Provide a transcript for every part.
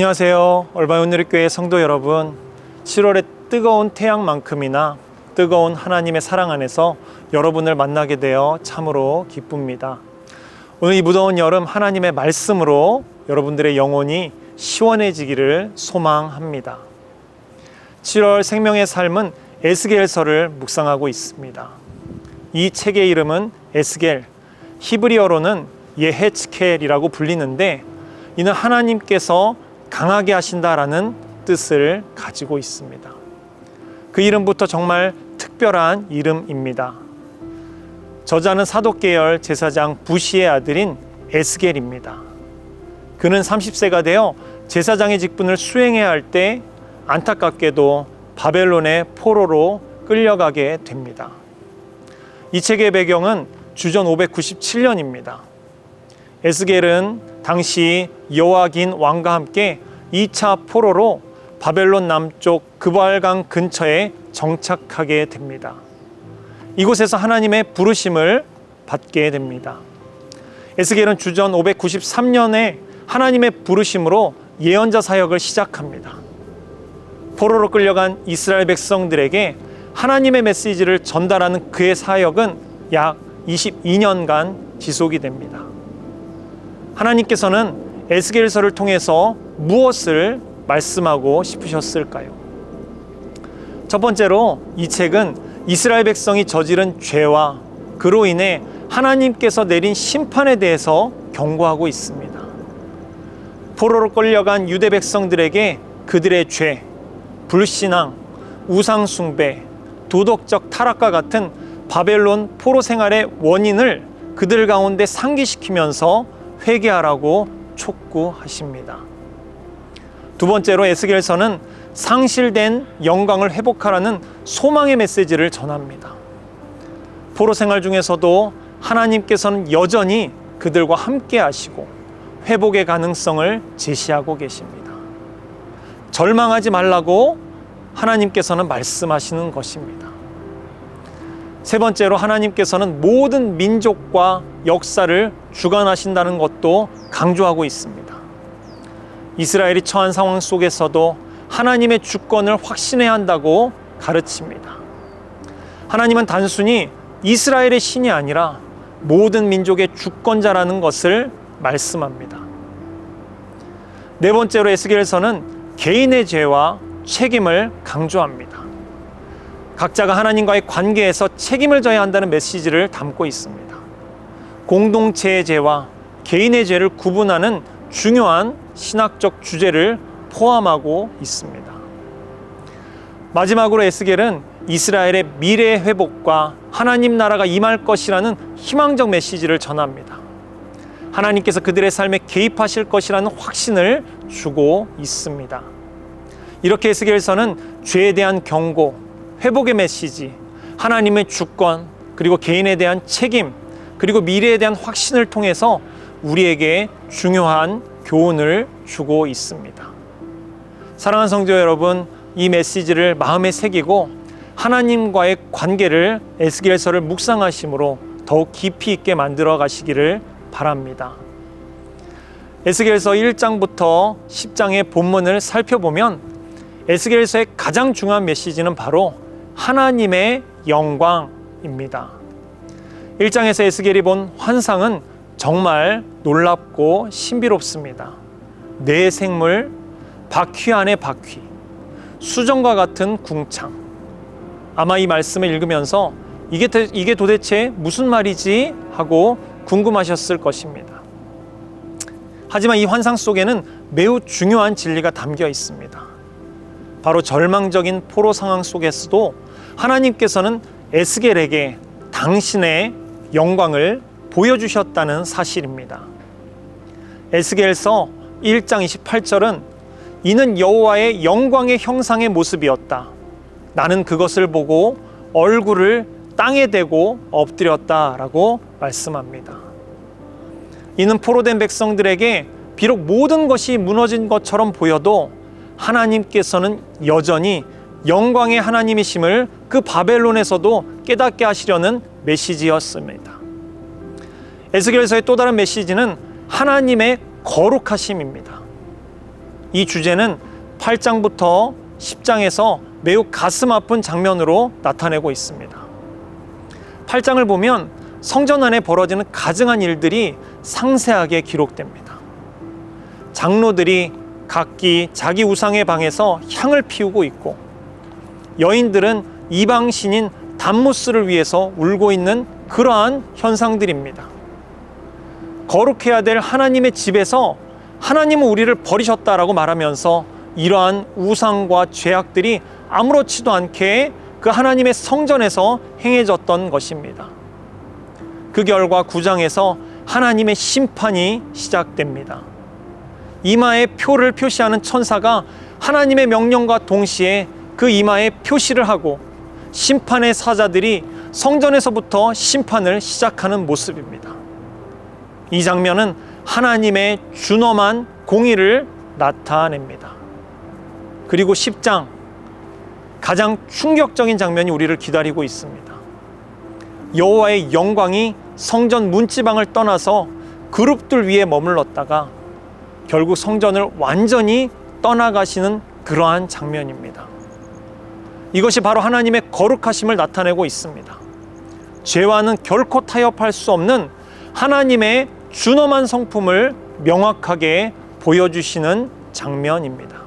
안녕하세요. 얼바운누리교회 성도 여러분, 7월의 뜨거운 태양만큼이나 뜨거운 하나님의 사랑 안에서 여러분을 만나게 되어 참으로 기쁩니다. 오늘 이 무더운 여름 하나님의 말씀으로 여러분들의 영혼이 시원해지기를 소망합니다. 7월 생명의 삶은 에스겔서를 묵상하고 있습니다. 이 책의 이름은 에스겔, 히브리어로는 예헤츠켈이라고 불리는데, 이는 하나님께서 강하게 하신다라는 뜻을 가지고 있습니다. 그 이름부터 정말 특별한 이름입니다. 저자는 사독계열 제사장 부시의 아들인 에스겔입니다. 그는 30세가 되어 제사장의 직분을 수행해야 할 때 안타깝게도 바벨론의 포로로 끌려가게 됩니다. 이 책의 배경은 주전 597년입니다. 에스겔은 당시 여호야긴 왕과 함께 2차 포로로 바벨론 남쪽 그발강 근처에 정착하게 됩니다. 이곳에서 하나님의 부르심을 받게 됩니다. 에스겔은 주전 593년에 하나님의 부르심으로 예언자 사역을 시작합니다. 포로로 끌려간 이스라엘 백성들에게 하나님의 메시지를 전달하는 그의 사역은 약 22년간 지속이 됩니다. 하나님께서는 에스겔서를 통해서 무엇을 말씀하고 싶으셨을까요? 첫 번째로 이 책은 이스라엘 백성이 저지른 죄와 그로 인해 하나님께서 내린 심판에 대해서 경고하고 있습니다. 포로로 끌려간 유대 백성들에게 그들의 죄, 불신앙, 우상숭배, 도덕적 타락과 같은 바벨론 포로 생활의 원인을 그들 가운데 상기시키면서 회개하라고 촉구하십니다. 두 번째로 에스겔서는 상실된 영광을 회복하라는 소망의 메시지를 전합니다. 포로 생활 중에서도 하나님께서는 여전히 그들과 함께 하시고 회복의 가능성을 제시하고 계십니다. 절망하지 말라고 하나님께서는 말씀하시는 것입니다. 세 번째로 하나님께서는 모든 민족과 역사를 주관하신다는 것도 강조하고 있습니다. 이스라엘이 처한 상황 속에서도 하나님의 주권을 확신해야 한다고 가르칩니다. 하나님은 단순히 이스라엘의 신이 아니라 모든 민족의 주권자라는 것을 말씀합니다. 네 번째로 에스겔서는 개인의 죄와 책임을 강조합니다. 각자가 하나님과의 관계에서 책임을 져야 한다는 메시지를 담고 있습니다. 공동체의 죄와 개인의 죄를 구분하는 중요한 신학적 주제를 포함하고 있습니다. 마지막으로 에스겔은 이스라엘의 미래의 회복과 하나님 나라가 임할 것이라는 희망적 메시지를 전합니다. 하나님께서 그들의 삶에 개입하실 것이라는 확신을 주고 있습니다. 이렇게 에스겔서는 죄에 대한 경고, 회복의 메시지, 하나님의 주권, 그리고 개인에 대한 책임, 그리고 미래에 대한 확신을 통해서 우리에게 중요한 교훈을 주고 있습니다. 사랑하는 성도 여러분, 이 메시지를 마음에 새기고 하나님과의 관계를 에스겔서를 묵상하심으로 더욱 깊이 있게 만들어 가시기를 바랍니다. 에스겔서 1장부터 10장의 본문을 살펴보면 에스겔서의 가장 중요한 메시지는 바로 하나님의 영광입니다. 1장에서 에스겔이 본 환상은 정말 놀랍고 신비롭습니다. 네 생물, 바퀴 안에 바퀴, 수정과 같은 궁창. 아마 이 말씀을 읽으면서 이게 도대체 무슨 말이지? 하고 궁금하셨을 것입니다. 하지만 이 환상 속에는 매우 중요한 진리가 담겨 있습니다. 바로 절망적인 포로 상황 속에서도 하나님께서는 에스겔에게 당신의 영광을 보여주셨다는 사실입니다. 에스겔서 1장 28절은 이는 여호와의 영광의 형상의 모습이었다. 나는 그것을 보고 얼굴을 땅에 대고 엎드렸다라고 말씀합니다. 이는 포로된 백성들에게 비록 모든 것이 무너진 것처럼 보여도 하나님께서는 여전히 영광의 하나님이심을 그 바벨론에서도 깨닫게 하시려는 메시지였습니다. 에스겔서의 또 다른 메시지는 하나님의 거룩하심입니다. 이 주제는 8장부터 10장에서 매우 가슴 아픈 장면으로 나타내고 있습니다. 8장을 보면 성전 안에 벌어지는 가증한 일들이 상세하게 기록됩니다. 장로들이 각기 자기 우상의 방에서 향을 피우고 있고, 여인들은 이방신인 담무스를 위해서 울고 있는 그러한 현상들입니다. 거룩해야 될 하나님의 집에서 하나님은 우리를 버리셨다라고 말하면서 이러한 우상과 죄악들이 아무렇지도 않게 그 하나님의 성전에서 행해졌던 것입니다. 그 결과 9장에서 하나님의 심판이 시작됩니다. 이마에 표를 표시하는 천사가 하나님의 명령과 동시에 그 이마에 표시를 하고 심판의 사자들이 성전에서부터 심판을 시작하는 모습입니다. 이 장면은 하나님의 준엄한 공의를 나타냅니다. 그리고 10장, 가장 충격적인 장면이 우리를 기다리고 있습니다. 여호와의 영광이 성전 문지방을 떠나서 그룹들 위에 머물렀다가 결국 성전을 완전히 떠나가시는 그러한 장면입니다. 이것이 바로 하나님의 거룩하심을 나타내고 있습니다. 죄와는 결코 타협할 수 없는 하나님의 준엄한 성품을 명확하게 보여주시는 장면입니다.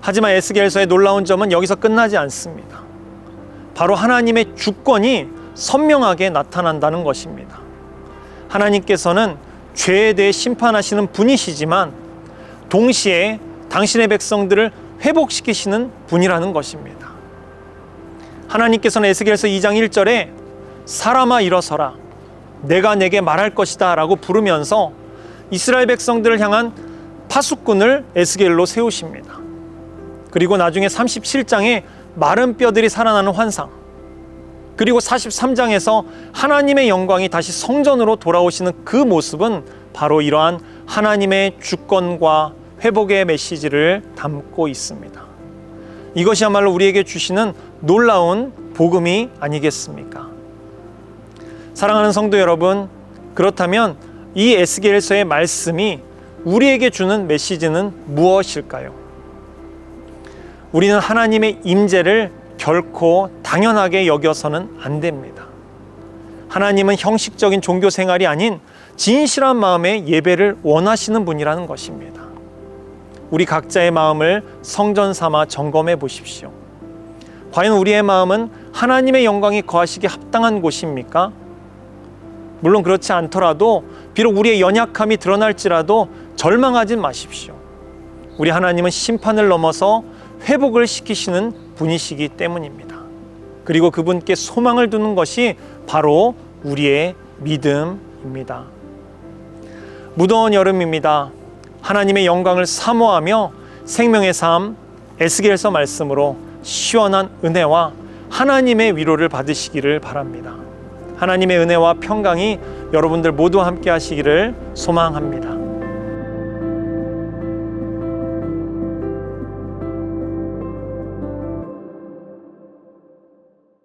하지만 에스겔서의 놀라운 점은 여기서 끝나지 않습니다. 바로 하나님의 주권이 선명하게 나타난다는 것입니다. 하나님께서는 죄에 대해 심판하시는 분이시지만 동시에 당신의 백성들을 회복시키시는 분이라는 것입니다. 하나님께서는 에스겔서 2장 1절에 사람아 일어서라 내가 내게 말할 것이다 라고 부르면서 이스라엘 백성들을 향한 파수꾼을 에스겔로 세우십니다. 그리고 나중에 37장에 마른 뼈들이 살아나는 환상, 그리고 43장에서 하나님의 영광이 다시 성전으로 돌아오시는 그 모습은 바로 이러한 하나님의 주권과 회복의 메시지를 담고 있습니다. 이것이야말로 우리에게 주시는 놀라운 복음이 아니겠습니까? 사랑하는 성도 여러분, 그렇다면 이 에스겔서의 말씀이 우리에게 주는 메시지는 무엇일까요? 우리는 하나님의 임재를 결코 당연하게 여겨서는 안 됩니다. 하나님은 형식적인 종교 생활이 아닌 진실한 마음의 예배를 원하시는 분이라는 것입니다. 우리 각자의 마음을 성전 삼아 점검해 보십시오. 과연 우리의 마음은 하나님의 영광이 거하시기에 합당한 곳입니까? 물론 그렇지 않더라도 비록 우리의 연약함이 드러날지라도 절망하지 마십시오. 우리 하나님은 심판을 넘어서 회복을 시키시는 분이시기 때문입니다. 그리고 그분께 소망을 두는 것이 바로 우리의 믿음입니다. 무더운 여름입니다. 하나님의 영광을 사모하며 생명의 삶 에스겔서 말씀으로 시원한 은혜와 하나님의 위로를 받으시기를 바랍니다. 하나님의 은혜와 평강이 여러분들 모두 함께 하시기를 소망합니다.